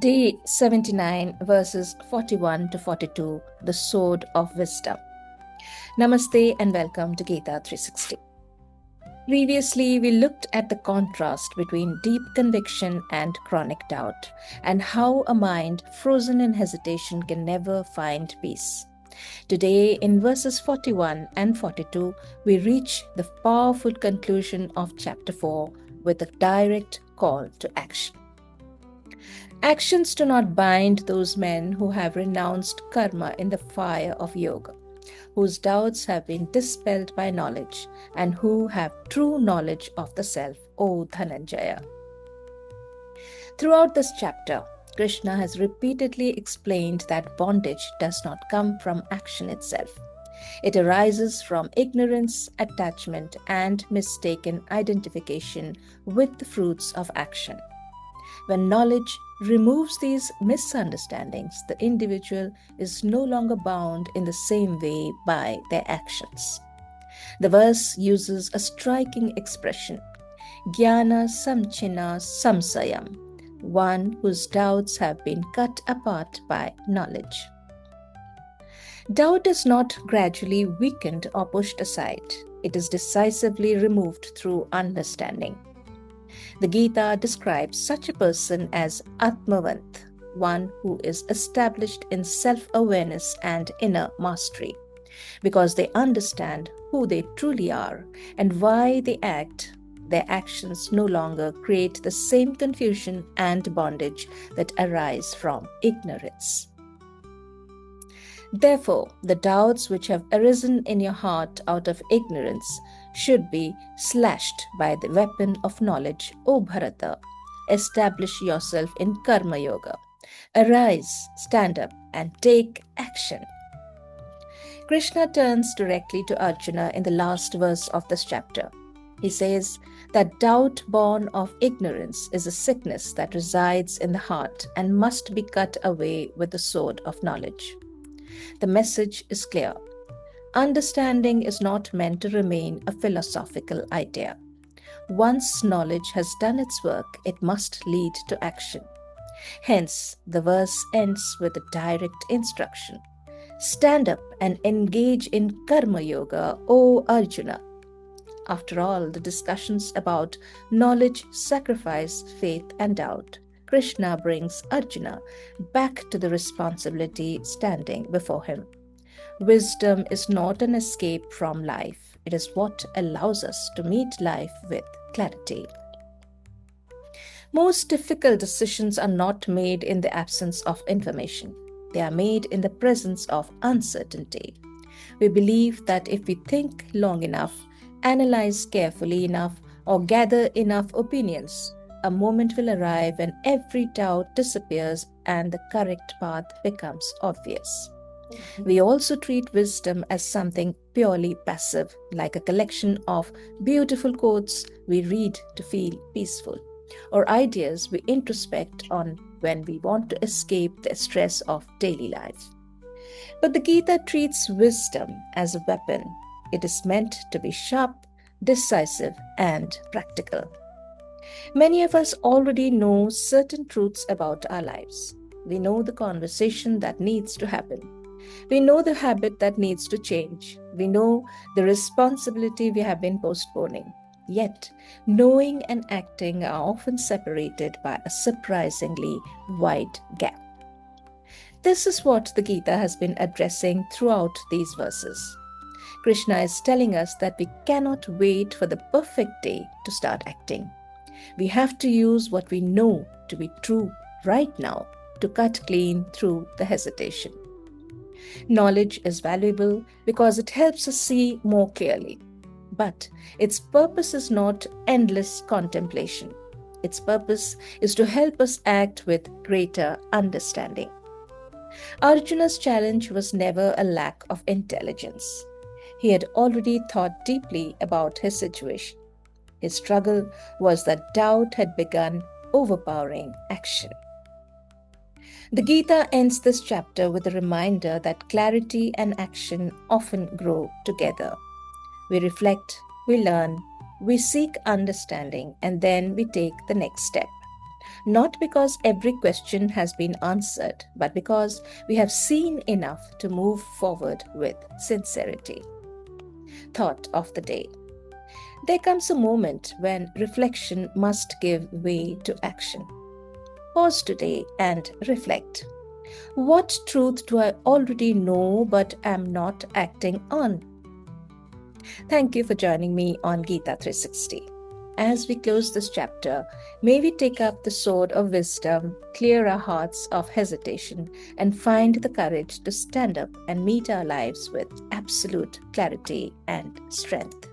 Day 79, verses 41 to 42, the Sword of Wisdom. Namaste and welcome to Gita 360. Previously, we looked at the contrast between deep conviction and chronic doubt, and how a mind frozen in hesitation can never find peace. Today, in verses 41 and 42, we reach the powerful conclusion of chapter 4 with a direct call to action. Actions do not bind those men who have renounced karma in the fire of yoga, whose doubts have been dispelled by knowledge, and who have true knowledge of the self, O Dhananjaya. Throughout this chapter, Krishna has repeatedly explained that bondage does not come from action itself. It arises from ignorance, attachment, and mistaken identification with the fruits of action. When knowledge removes these misunderstandings, the individual is no longer bound in the same way by their actions. The verse uses a striking expression, Jnana Samchina Samsayam, one whose doubts have been cut apart by knowledge. Doubt is not gradually weakened or pushed aside. It is decisively removed through understanding. The Gita describes such a person as Atmavant, one who is established in self-awareness and inner mastery, because they understand who they truly are and why they act. Their actions no longer create the same confusion and bondage that arise from ignorance. Therefore, the doubts which have arisen in your heart out of ignorance should be slashed by the weapon of knowledge, O Bharata. Establish yourself in Karma Yoga. Arise, stand up, and take action. Krishna turns directly to Arjuna in the last verse of this chapter. He says that doubt born of ignorance is a sickness that resides in the heart and must be cut away with the sword of knowledge. The message is clear. Understanding is not meant to remain a philosophical idea. Once knowledge has done its work, it must lead to action. Hence, the verse ends with a direct instruction. Stand up and engage in Karma Yoga, O Arjuna. After all the discussions about knowledge, sacrifice, faith, and doubt, Krishna brings Arjuna back to the responsibility standing before him. Wisdom is not an escape from life. It is what allows us to meet life with clarity. Most difficult decisions are not made in the absence of information. They are made in the presence of uncertainty. We believe that if we think long enough, analyze carefully enough, or gather enough opinions, a moment will arrive when every doubt disappears and the correct path becomes obvious. We also treat wisdom as something purely passive, like a collection of beautiful quotes we read to feel peaceful, or ideas we introspect on when we want to escape the stress of daily life. But the Gita treats wisdom as a weapon. It is meant to be sharp, decisive, and practical. Many of us already know certain truths about our lives. We know the conversation that needs to happen. We know the habit that needs to change. We know the responsibility we have been postponing. Yet, knowing and acting are often separated by a surprisingly wide gap. This is what the Gita has been addressing throughout these verses. Krishna is telling us that we cannot wait for the perfect day to start acting. We have to use what we know to be true right now to cut clean through the hesitation. Knowledge is valuable because it helps us see more clearly. But its purpose is not endless contemplation. Its purpose is to help us act with greater understanding. Arjuna's challenge was never a lack of intelligence. He had already thought deeply about his situation. His struggle was that doubt had begun overpowering action. The Gita ends this chapter with a reminder that clarity and action often grow together. We reflect, we learn, we seek understanding, and then we take the next step. not because every question has been answered, but because we have seen enough to move forward with sincerity. Thought of the day. There comes a moment when reflection must give way to action. Pause today and reflect. What truth do I already know but am not acting on? Thank you for joining me on Gita 360. As we close this chapter, may we take up the sword of wisdom, clear our hearts of hesitation, and find the courage to stand up and meet our lives with absolute clarity and strength.